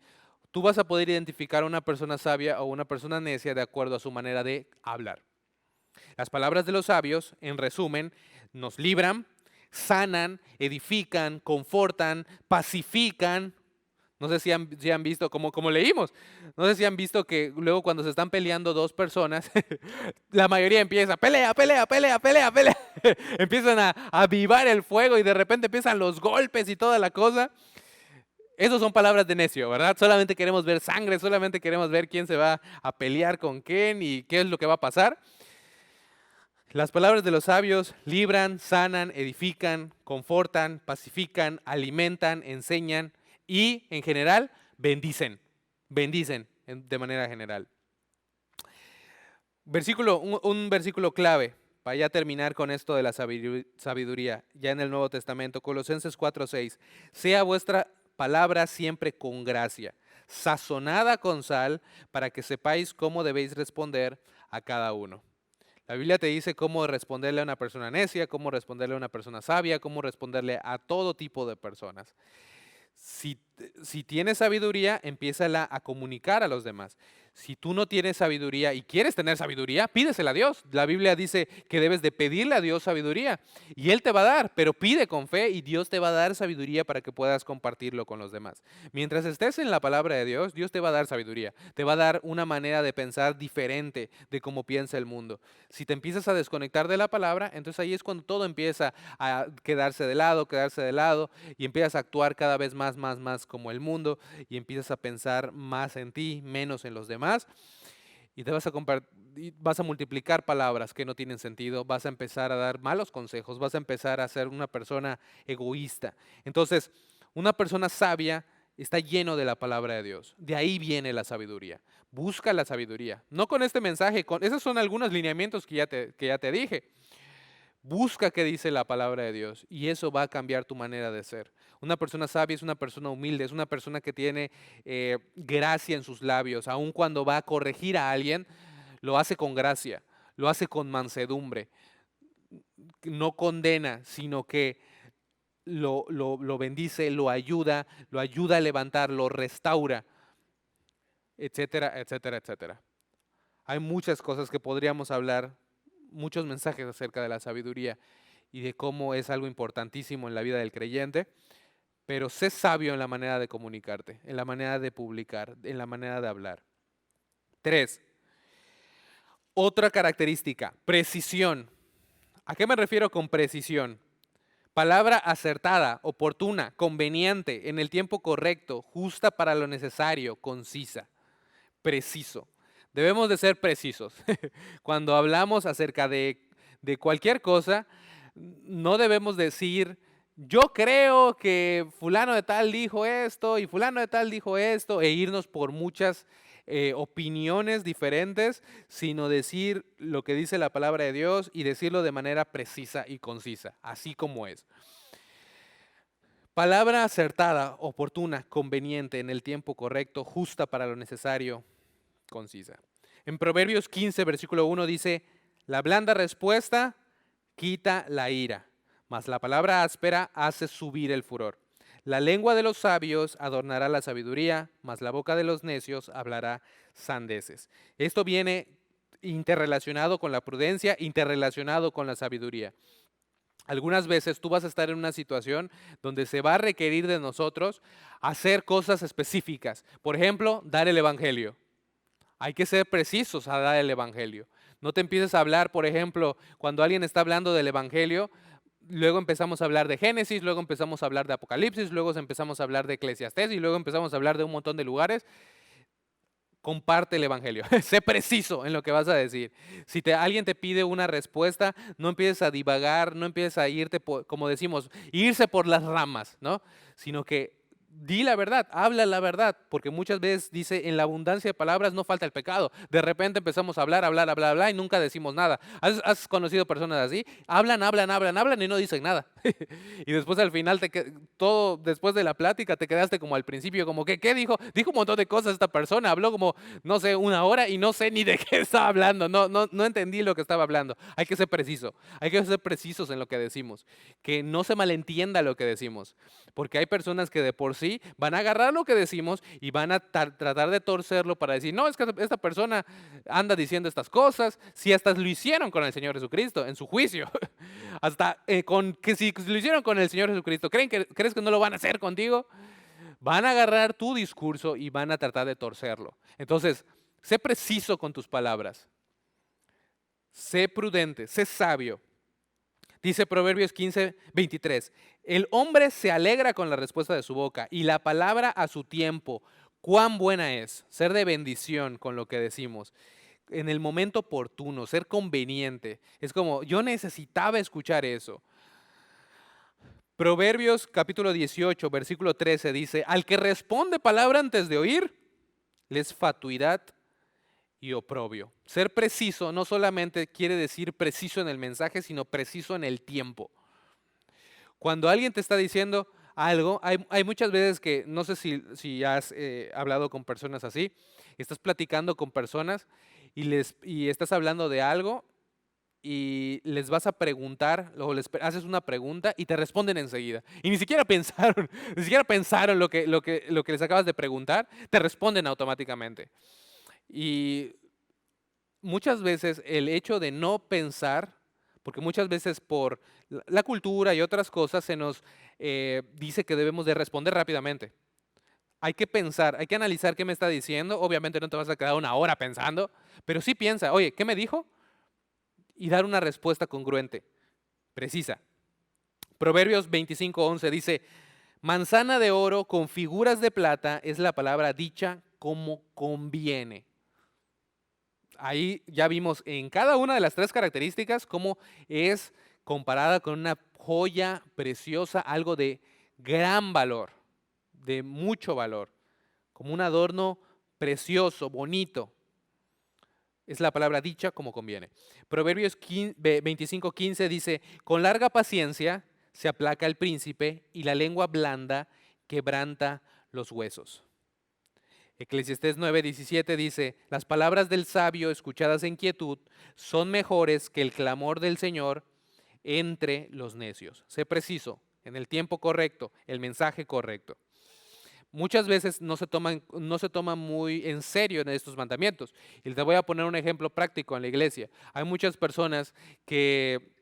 tú vas a poder identificar a una persona sabia o una persona necia de acuerdo a su manera de hablar. Las palabras de los sabios, en resumen, nos libran, sanan, edifican, confortan, pacifican. No sé si han visto, como leímos, no sé si han visto que luego cuando se están peleando dos personas, la mayoría empieza, pelea, pelea, pelea, pelea, pelea. Empiezan a avivar el fuego y de repente empiezan los golpes y toda la cosa. Esas son palabras de necio, ¿verdad? Solamente queremos ver sangre, solamente queremos ver quién se va a pelear con quién y qué es lo que va a pasar. Las palabras de los sabios libran, sanan, edifican, confortan, pacifican, alimentan, enseñan y, en general, bendicen. Bendicen de manera general. Un versículo clave para ya terminar con esto de la sabiduría, ya en el Nuevo Testamento, Colosenses 4:6. Sea vuestra palabra siempre con gracia, sazonada con sal, para que sepáis cómo debéis responder a cada uno. La Biblia te dice cómo responderle a una persona necia, cómo responderle a una persona sabia, cómo responderle a todo tipo de personas. Si tienes sabiduría, empiézala a comunicar a los demás. Si tú no tienes sabiduría y quieres tener sabiduría, pídesela a Dios. La Biblia dice que debes de pedirle a Dios sabiduría y Él te va a dar, pero pide con fe y Dios te va a dar sabiduría para que puedas compartirlo con los demás. Mientras estés en la palabra de Dios, Dios te va a dar sabiduría, te va a dar una manera de pensar diferente de cómo piensa el mundo. Si te empiezas a desconectar de la palabra, entonces ahí es cuando todo empieza a quedarse de lado y empiezas a actuar cada vez más como el mundo y empiezas a pensar más en ti, menos en los demás y vas a multiplicar palabras que no tienen sentido, vas a empezar a dar malos consejos, vas a empezar a ser una persona egoísta. Entonces, una persona sabia está lleno de la palabra de Dios. De ahí viene la sabiduría. Busca la sabiduría. No con este mensaje, esos son algunos lineamientos que ya te dije. Busca qué dice la palabra de Dios y eso va a cambiar tu manera de ser. Una persona sabia es una persona humilde, es una persona que tiene gracia en sus labios. Aun cuando va a corregir a alguien, lo hace con gracia, lo hace con mansedumbre. No condena, sino que lo bendice, lo ayuda a levantar, lo restaura, etcétera, etcétera, etcétera. Hay muchas cosas que podríamos hablar, muchos mensajes acerca de la sabiduría y de cómo es algo importantísimo en la vida del creyente, pero sé sabio en la manera de comunicarte, en la manera de publicar, en la manera de hablar. 3. Otra característica, precisión. ¿A qué me refiero con precisión? Palabra acertada, oportuna, conveniente, en el tiempo correcto, justa para lo necesario, concisa, preciso. Debemos de ser precisos. Cuando hablamos acerca de cualquier cosa, no debemos decir, yo creo que fulano de tal dijo esto y fulano de tal dijo esto, e irnos por muchas opiniones diferentes, sino decir lo que dice la palabra de Dios y decirlo de manera precisa y concisa, así como es. Palabra acertada, oportuna, conveniente, en el tiempo correcto, justa para lo necesario, concisa. En Proverbios 15, versículo 1 dice, la blanda respuesta quita la ira, mas la palabra áspera hace subir el furor. La lengua de los sabios adornará la sabiduría, mas la boca de los necios hablará sandeces. Esto viene interrelacionado con la prudencia, interrelacionado con la sabiduría. Algunas veces tú vas a estar en una situación donde se va a requerir de nosotros hacer cosas específicas. Por ejemplo, dar el evangelio. Hay que ser precisos a dar el evangelio. No te empieces a hablar, por ejemplo, cuando alguien está hablando del evangelio, luego empezamos a hablar de Génesis, luego empezamos a hablar de Apocalipsis, luego empezamos a hablar de Eclesiastés y luego empezamos a hablar de un montón de lugares. Comparte el evangelio, sé preciso en lo que vas a decir. Si alguien te pide una respuesta, no empieces a divagar, no empieces a irte, como decimos, irse por las ramas, ¿no? Sino que di la verdad, habla la verdad, porque muchas veces dice, en la abundancia de palabras no falta el pecado. De repente empezamos a hablar, hablar y nunca decimos nada. ¿Has conocido personas así? Hablan y no dicen nada. Y después al final, todo después de la plática, te quedaste como al principio, como que, ¿qué dijo? Dijo un montón de cosas esta persona, habló como, no sé, una hora y no sé ni de qué estaba hablando, no entendí lo que estaba hablando. Hay que ser preciso, hay que ser precisos en lo que decimos, que no se malentienda lo que decimos, porque hay personas que de por sí van a agarrar lo que decimos y van a tratar de torcerlo para decir, no, es que esta persona anda diciendo estas cosas, si hasta lo hicieron con el Señor Jesucristo en su juicio, hasta que si lo hicieron con el Señor Jesucristo, ¿crees que no lo van a hacer contigo? Van a agarrar tu discurso y van a tratar de torcerlo. Entonces, sé preciso con tus palabras. Sé prudente, sé sabio. Dice Proverbios 15, 23. El hombre se alegra con la respuesta de su boca y la palabra a su tiempo. Cuán buena es ser de bendición con lo que decimos. En el momento oportuno, ser conveniente. Es como, yo necesitaba escuchar eso. Proverbios capítulo 18, versículo 13 dice, al que responde palabra antes de oír, le es fatuidad y oprobio. Ser preciso no solamente quiere decir preciso en el mensaje, sino preciso en el tiempo. Cuando alguien te está diciendo algo, hay muchas veces que, no sé si has hablado con personas así, estás platicando con personas y estás hablando de algo y les vas a preguntar, o les haces una pregunta y te responden enseguida. Y ni siquiera pensaron, ni siquiera pensaron lo que les acabas de preguntar, te responden automáticamente. Y muchas veces el hecho de no pensar, porque muchas veces por la cultura y otras cosas se nos dice que debemos de responder rápidamente. Hay que pensar, hay que analizar qué me está diciendo. Obviamente no te vas a quedar una hora pensando, pero sí piensa, oye, ¿qué me dijo? Y dar una respuesta congruente, precisa. Proverbios 25:11 dice, manzana de oro con figuras de plata es la palabra dicha como conviene. Ahí ya vimos en cada una de las tres características cómo es comparada con una joya preciosa, algo de gran valor, de mucho valor, como un adorno precioso, bonito. Es la palabra dicha como conviene. Proverbios 25:15 dice, con larga paciencia se aplaca el príncipe y la lengua blanda quebranta los huesos. Eclesiastés 9:17 dice, las palabras del sabio escuchadas en quietud son mejores que el clamor del Señor entre los necios. Sé preciso, en el tiempo correcto, el mensaje correcto. Muchas veces no se toma muy en serio en estos mandamientos. Y te voy a poner un ejemplo práctico en la iglesia. Hay muchas personas que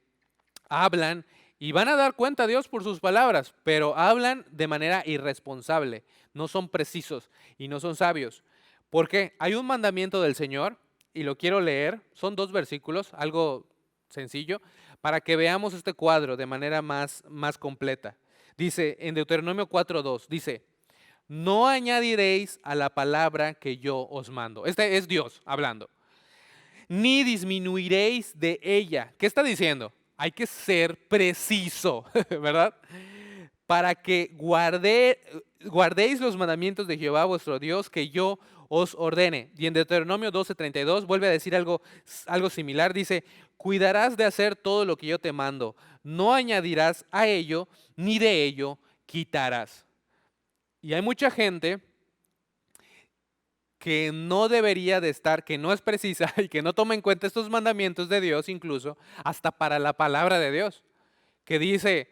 hablan y van a dar cuenta a Dios por sus palabras, pero hablan de manera irresponsable, no son precisos y no son sabios. Porque hay un mandamiento del Señor, y lo quiero leer, son 2 versículos, algo sencillo, para que veamos este cuadro de manera más completa. Dice en Deuteronomio 4:2, dice, no añadiréis a la palabra que yo os mando. Este es Dios hablando. Ni disminuiréis de ella. ¿Qué está diciendo? Hay que ser preciso, ¿verdad? Para que guardéis los mandamientos de Jehová vuestro Dios que yo os ordene. Y en Deuteronomio 12:32 vuelve a decir algo similar. Dice, cuidarás de hacer todo lo que yo te mando. No añadirás a ello, ni de ello quitarás. Y hay mucha gente que no debería de estar, que no es precisa y que no toma en cuenta estos mandamientos de Dios, incluso hasta para la palabra de Dios, que dice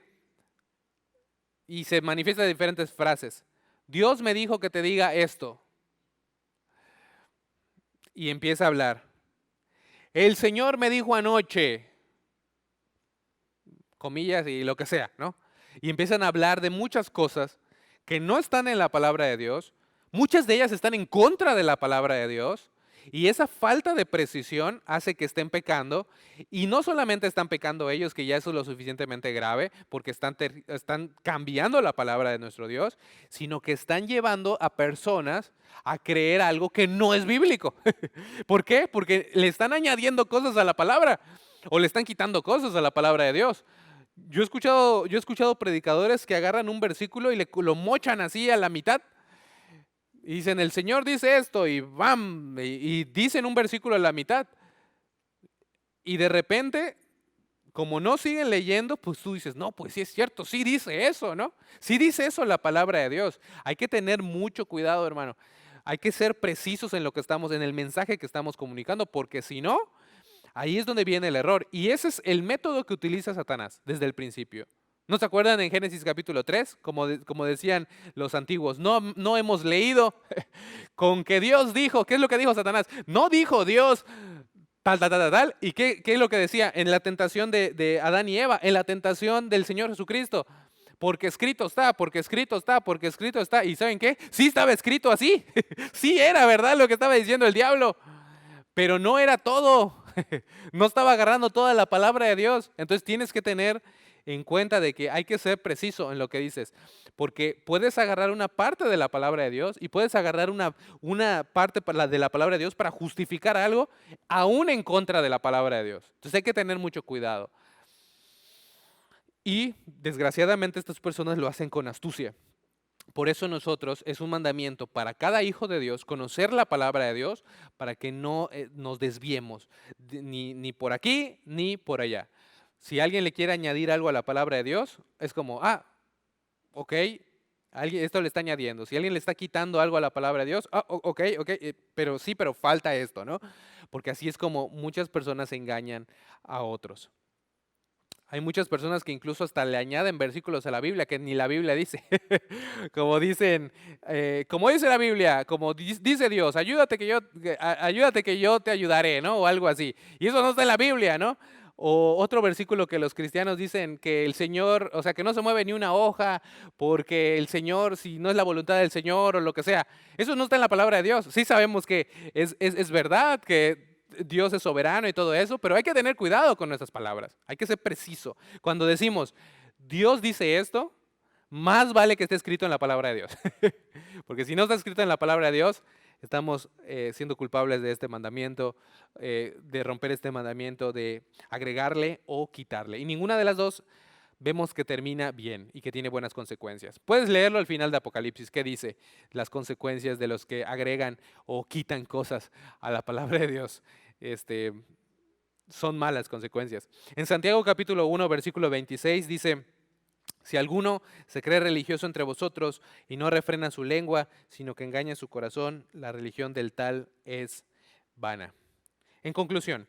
y se manifiesta de diferentes frases. Dios me dijo que te diga esto. Y empieza a hablar. El Señor me dijo anoche, comillas y lo que sea, ¿no? Y empiezan a hablar de muchas cosas que no están en la palabra de Dios. Muchas de ellas están en contra de la palabra de Dios. Y esa falta de precisión hace que estén pecando. Y no solamente están pecando ellos, que ya eso es lo suficientemente grave, porque están cambiando la palabra de nuestro Dios, sino que están llevando a personas a creer algo que no es bíblico. ¿Por qué? Porque le están añadiendo cosas a la palabra o le están quitando cosas a la palabra de Dios. Yo he escuchado predicadores que agarran un versículo y lo mochan así a la mitad. Y dicen, el Señor dice esto y ¡bam! Y dicen un versículo a la mitad. Y de repente, como no siguen leyendo, pues tú dices, no, pues sí es cierto, sí dice eso, ¿no? Sí dice eso la palabra de Dios. Hay que tener mucho cuidado, hermano. Hay que ser precisos en lo que estamos, en el mensaje que estamos comunicando, porque si no, ahí es donde viene el error. Y ese es el método que utiliza Satanás desde el principio. ¿No se acuerdan en Génesis capítulo 3? Como decían los antiguos, no hemos leído con que Dios dijo. ¿Qué es lo que dijo Satanás? No dijo Dios tal, tal, tal, tal, tal. ¿Y qué es lo que decía en la tentación de Adán y Eva? En la tentación del Señor Jesucristo. Porque escrito está, porque escrito está, porque escrito está. ¿Y saben qué? Sí estaba escrito así. Sí era verdad lo que estaba diciendo el diablo. Pero no era todo. No estaba agarrando toda la palabra de Dios. Entonces tienes que tener en cuenta de que hay que ser preciso en lo que dices, porque puedes agarrar una parte de la palabra de Dios y puedes agarrar una parte de la palabra de Dios para justificar algo aún en contra de la palabra de Dios. Entonces hay que tener mucho cuidado. Y desgraciadamente estas personas lo hacen con astucia. Por eso nosotros es un mandamiento para cada hijo de Dios conocer la palabra de Dios para que no nos desviemos ni por aquí ni por allá. Si alguien le quiere añadir algo a la palabra de Dios, es como, ok, esto le está añadiendo. Si alguien le está quitando algo a la palabra de Dios, ok, pero falta esto, ¿no? Porque así es como muchas personas engañan a otros. Hay muchas personas que incluso hasta le añaden versículos a la Biblia que ni la Biblia dice. Como dicen, como dice la Biblia, como dice Dios, ayúdate que yo te ayudaré, ¿no? O algo así. Y eso no está en la Biblia, ¿no? O otro versículo que los cristianos dicen que el Señor, o sea, que no se mueve ni una hoja porque el Señor, si no es la voluntad del Señor o lo que sea, eso no está en la palabra de Dios. Sí sabemos que es verdad que Dios es soberano y todo eso, pero hay que tener cuidado con nuestras palabras. Hay que ser preciso. Cuando decimos, Dios dice esto, más vale que esté escrito en la palabra de Dios. Porque si no está escrito en la palabra de Dios, estamos siendo culpables de este mandamiento, de romper este mandamiento, de agregarle o quitarle. Y ninguna de las dos vemos que termina bien y que tiene buenas consecuencias. Puedes leerlo al final de Apocalipsis, ¿qué dice? Las consecuencias de los que agregan o quitan cosas a la palabra de Dios. este, son malas consecuencias. En Santiago capítulo 1, versículo 26 dice: si alguno se cree religioso entre vosotros y no refrena su lengua, sino que engaña su corazón, la religión del tal es vana. En conclusión,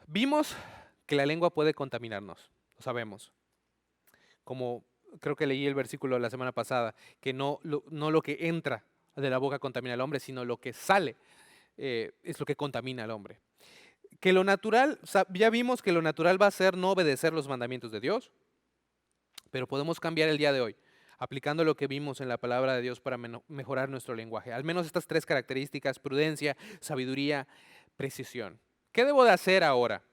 vimos que la lengua puede contaminarnos, lo sabemos. Como creo que leí el versículo la semana pasada, que no lo que entra de la boca contamina al hombre, sino lo que sale es lo que contamina al hombre. Que lo natural, ya vimos que lo natural va a ser no obedecer los mandamientos de Dios, pero podemos cambiar el día de hoy, aplicando lo que vimos en la palabra de Dios para mejorar nuestro lenguaje. Al menos estas tres características: prudencia, sabiduría, precisión. ¿Qué debo de hacer ahora?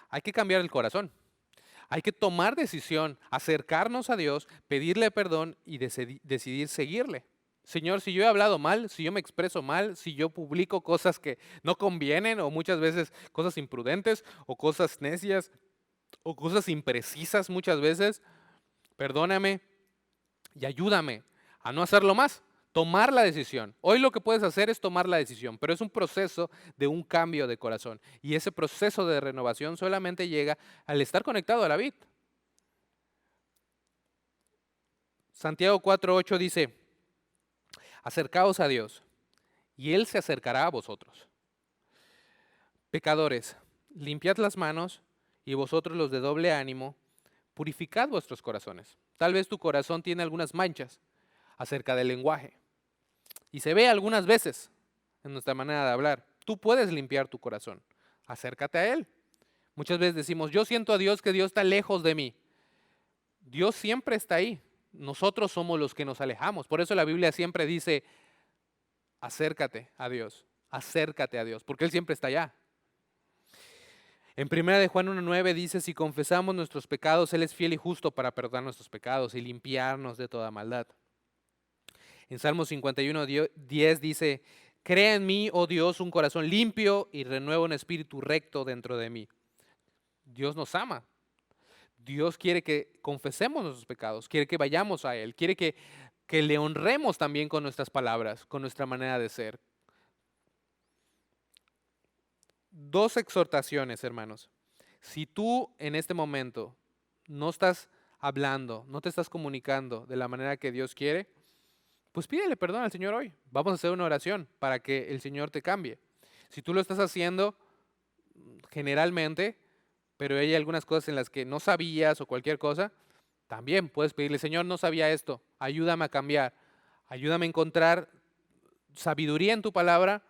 Hay que cambiar el corazón. Hay que tomar decisión, acercarnos a Dios, pedirle perdón y decidir seguirle. Señor, si yo he hablado mal, si yo me expreso mal, si yo publico cosas que no convienen, o muchas veces cosas imprudentes, o cosas necias, o cosas imprecisas muchas veces, perdóname y ayúdame a no hacerlo más. Tomar la decisión. Hoy lo que puedes hacer es tomar la decisión, pero es un proceso de un cambio de corazón. Y ese proceso de renovación solamente llega al estar conectado a la vid. Santiago 4:8 dice: acercaos a Dios, y Él se acercará a vosotros. Pecadores, limpiad las manos, y vosotros los de doble ánimo, purificad vuestros corazones. Tal vez tu corazón tiene algunas manchas acerca del lenguaje, y se ve algunas veces en nuestra manera de hablar. Tú puedes limpiar tu corazón. Acércate a Él. Muchas veces decimos: yo siento a Dios, que Dios está lejos de mí. Dios siempre está ahí. Nosotros somos los que nos alejamos. Por eso la Biblia siempre dice: acércate a Dios, porque Él siempre está allá. En 1 de Juan 1:9 dice: si confesamos nuestros pecados, Él es fiel y justo para perdonar nuestros pecados y limpiarnos de toda maldad. En Salmo 51:10 dice: crea en mí, oh Dios, un corazón limpio y renueva un espíritu recto dentro de mí. Dios nos ama. Dios quiere que confesemos nuestros pecados, quiere que vayamos a Él, quiere que le honremos también con nuestras palabras, con nuestra manera de ser. Dos exhortaciones, hermanos. Si tú en este momento no estás hablando, no te estás comunicando de la manera que Dios quiere, pues pídele perdón al Señor hoy. Vamos a hacer una oración para que el Señor te cambie. Si tú lo estás haciendo generalmente, pero hay algunas cosas en las que no sabías o cualquier cosa, también puedes pedirle: Señor, no sabía esto, ayúdame a cambiar, ayúdame a encontrar sabiduría en tu palabra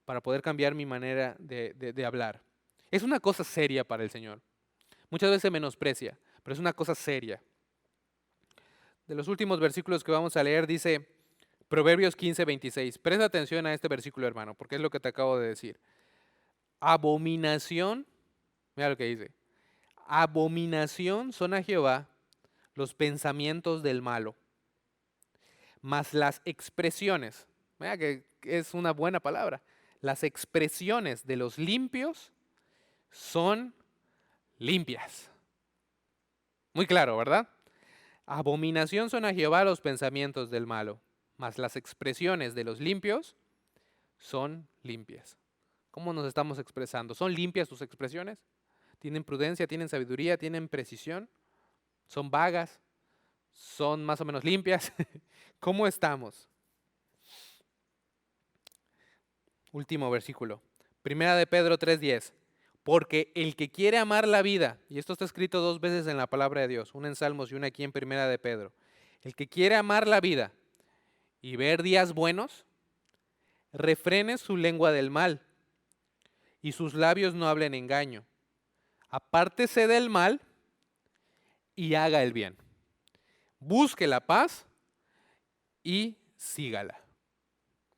para poder cambiar mi manera de hablar. Es una cosa seria para el Señor. Muchas veces se menosprecia, pero es una cosa seria. De los últimos versículos que vamos a leer dice Proverbios 15:26. Presta atención a este versículo, hermano, porque es lo que te acabo de decir. Abominación, mira lo que dice: abominación son a Jehová los pensamientos del malo, mas las expresiones, mira que es una buena palabra, las expresiones de los limpios son limpias. Muy claro, ¿verdad? Abominación son a Jehová los pensamientos del malo, mas las expresiones de los limpios son limpias. ¿Cómo nos estamos expresando? ¿Son limpias tus expresiones? ¿Tienen prudencia, tienen sabiduría, tienen precisión? ¿Son vagas? ¿Son más o menos limpias? ¿Cómo estamos? Último versículo. Primera de Pedro 3:10. Porque el que quiere amar la vida, y esto está escrito dos veces en la palabra de Dios, una en Salmos y una aquí en Primera de Pedro. El que quiere amar la vida y ver días buenos, refrene su lengua del mal y sus labios no hablen engaño. Apártese del mal y haga el bien. Busque la paz y sígala.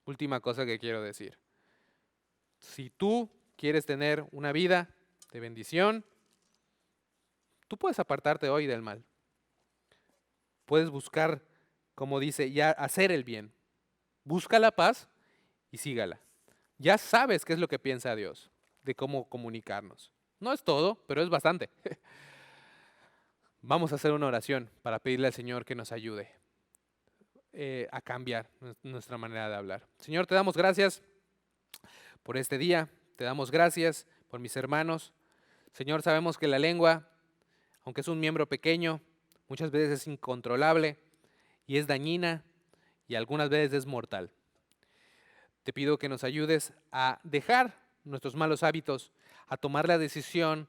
Última cosa que quiero decir. Si tú quieres tener una vida de bendición, tú puedes apartarte hoy del mal. Puedes buscar, como dice, ya hacer el bien. Busca la paz y sígala. Ya sabes qué es lo que piensa Dios de cómo comunicarnos. No es todo, pero es bastante. Vamos a hacer una oración para pedirle al Señor que nos ayude a cambiar nuestra manera de hablar. Señor, te damos gracias por este día. Te damos gracias por mis hermanos. Señor, sabemos que la lengua, aunque es un miembro pequeño, muchas veces es incontrolable y es dañina y algunas veces es mortal. Te pido que nos ayudes a dejar nuestros malos hábitos, a tomar la decisión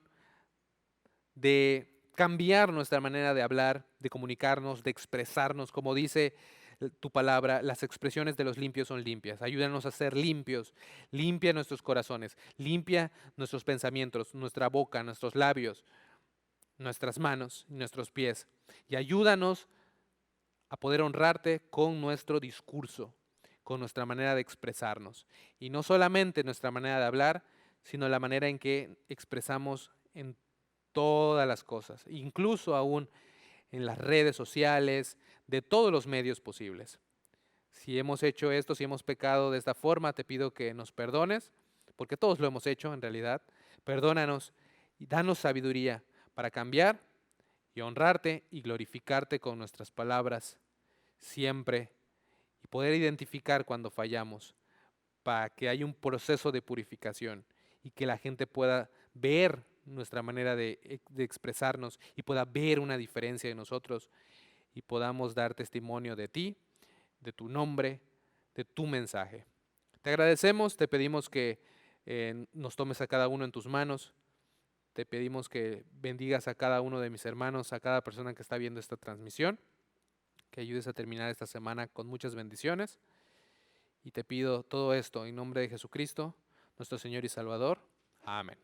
de cambiar nuestra manera de hablar, de comunicarnos, de expresarnos. Como dice tu palabra, las expresiones de los limpios son limpias. Ayúdanos a ser limpios. Limpia nuestros corazones, limpia nuestros pensamientos, nuestra boca, nuestros labios, nuestras manos y nuestros pies. Y ayúdanos a poder honrarte con nuestro discurso, con nuestra manera de expresarnos. Y no solamente nuestra manera de hablar, sino la manera en que expresamos en todas las cosas, incluso aún en las redes sociales, de todos los medios posibles. Si hemos hecho esto, si hemos pecado de esta forma, te pido que nos perdones, porque todos lo hemos hecho en realidad. Perdónanos y danos sabiduría para cambiar y honrarte y glorificarte con nuestras palabras siempre y poder identificar cuando fallamos para que haya un proceso de purificación y que la gente pueda ver nuestra manera de expresarnos y pueda ver una diferencia en nosotros y podamos dar testimonio de ti, de tu nombre, de tu mensaje. Te agradecemos, te pedimos que nos tomes a cada uno en tus manos, te pedimos que bendigas a cada uno de mis hermanos, a cada persona que está viendo esta transmisión, que ayudes a terminar esta semana con muchas bendiciones. Y te pido todo esto en nombre de Jesucristo, nuestro Señor y Salvador. Amén.